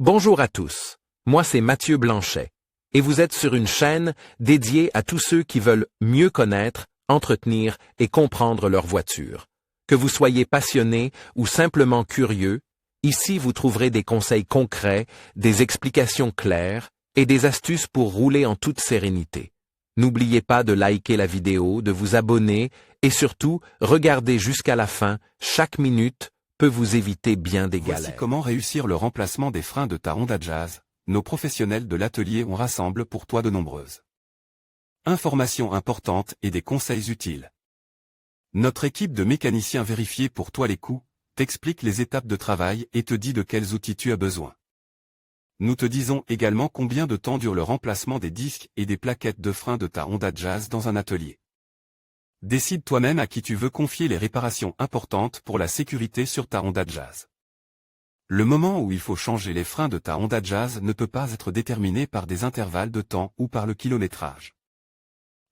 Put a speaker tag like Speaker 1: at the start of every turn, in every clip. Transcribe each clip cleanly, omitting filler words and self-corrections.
Speaker 1: Bonjour à tous, moi c'est Mathieu Blanchet, et vous êtes sur une chaîne dédiée à tous ceux qui veulent mieux connaître, entretenir et comprendre leur voiture. Que vous soyez passionné ou simplement curieux, ici vous trouverez des conseils concrets, des explications claires et des astuces pour rouler en toute sérénité. N'oubliez pas de liker la vidéo, de vous abonner et surtout, regardez jusqu'à la fin, chaque minute peut vous éviter bien des galères.
Speaker 2: Voici comment réussir le remplacement des freins de ta Honda Jazz. Nos professionnels de l'atelier ont rassemblé pour toi de nombreuses informations importantes et des conseils utiles. Notre équipe de mécaniciens vérifie pour toi les coûts, t'explique les étapes de travail et te dit de quels outils tu as besoin. Nous te disons également combien de temps dure le remplacement des disques et des plaquettes de frein de ta Honda Jazz dans un atelier. Décide toi-même à qui tu veux confier les réparations importantes pour la sécurité sur ta Honda Jazz. Le moment où il faut changer les freins de ta Honda Jazz ne peut pas être déterminé par des intervalles de temps ou par le kilométrage.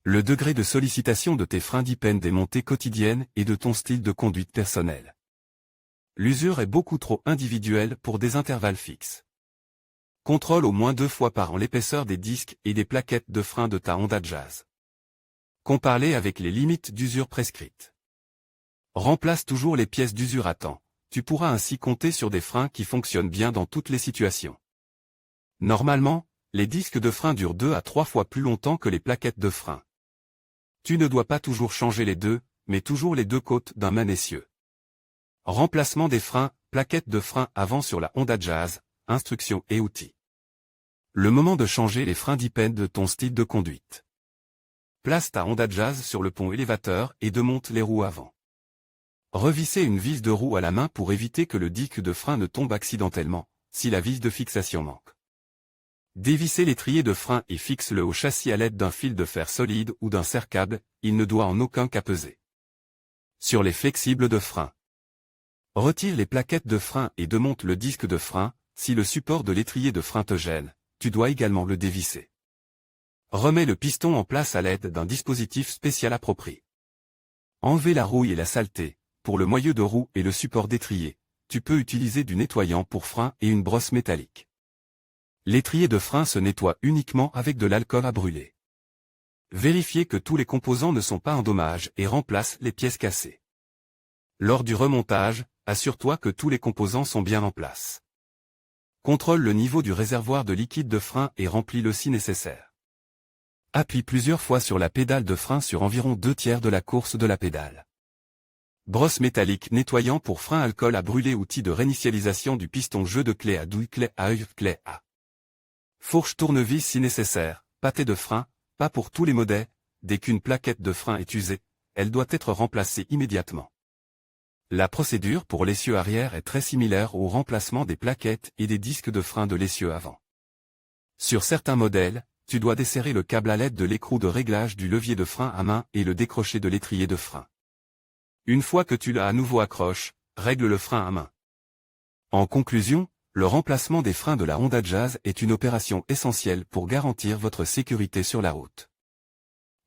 Speaker 2: Le degré de sollicitation de tes freins dépend des montées quotidiennes et de ton style de conduite personnel. L'usure est beaucoup trop individuelle pour des intervalles fixes. Contrôle au moins 2 fois par an l'épaisseur des disques et des plaquettes de frein de ta Honda Jazz. Compare-les avec les limites d'usure prescrites. Remplace toujours les pièces d'usure à temps. Tu pourras ainsi compter sur des freins qui fonctionnent bien dans toutes les situations. Normalement, les disques de frein durent 2 à 3 fois plus longtemps que les plaquettes de frein. Tu ne dois pas toujours changer les deux, mais toujours les deux côtes d'un même essieu. Remplacement des freins, plaquettes de frein avant sur la Honda Jazz, instructions et outils. Le moment de changer les freins dépend de ton style de conduite. Place ta Honda Jazz sur le pont élévateur et démonte les roues avant. Revissez une vis de roue à la main pour éviter que le disque de frein ne tombe accidentellement, si la vis de fixation manque. Dévissez l'étrier de frein et fixe-le au châssis à l'aide d'un fil de fer solide ou d'un serre-câble, il ne doit en aucun cas peser sur les flexibles de frein. Retire les plaquettes de frein et démonte le disque de frein, si le support de l'étrier de frein te gêne, tu dois également le dévisser. Remets le piston en place à l'aide d'un dispositif spécial approprié. Enlevez la rouille et la saleté. Pour le moyeu de roue et le support d'étrier, tu peux utiliser du nettoyant pour frein et une brosse métallique. L'étrier de frein se nettoie uniquement avec de l'alcool à brûler. Vérifiez que tous les composants ne sont pas endommagés et remplace les pièces cassées. Lors du remontage, assure-toi que tous les composants sont bien en place. Contrôle le niveau du réservoir de liquide de frein et remplis-le si nécessaire. Appuie plusieurs fois sur la pédale de frein sur environ 2/3 de la course de la pédale. Brosse métallique nettoyant pour frein alcool à brûler. Outil de réinitialisation du piston. Jeu de clé à douille, clé à œil, clé à fourche, tournevis si nécessaire. Pâté de frein, pas pour tous les modèles. Dès qu'une plaquette de frein est usée, elle doit être remplacée immédiatement. La procédure pour l'essieu arrière est très similaire au remplacement des plaquettes et des disques de frein de l'essieu avant. Sur certains modèles, tu dois desserrer le câble à l'aide de l'écrou de réglage du levier de frein à main et le décrocher de l'étrier de frein. Une fois que tu l'as à nouveau accroché, règle le frein à main. En conclusion, le remplacement des freins de la Honda Jazz est une opération essentielle pour garantir votre sécurité sur la route.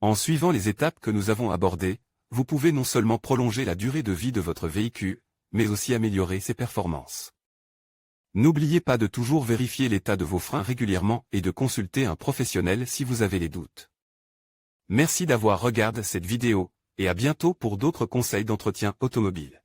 Speaker 2: En suivant les étapes que nous avons abordées, vous pouvez non seulement prolonger la durée de vie de votre véhicule, mais aussi améliorer ses performances. N'oubliez pas de toujours vérifier l'état de vos freins régulièrement et de consulter un professionnel si vous avez des doutes. Merci d'avoir regardé cette vidéo, et à bientôt pour d'autres conseils d'entretien automobile.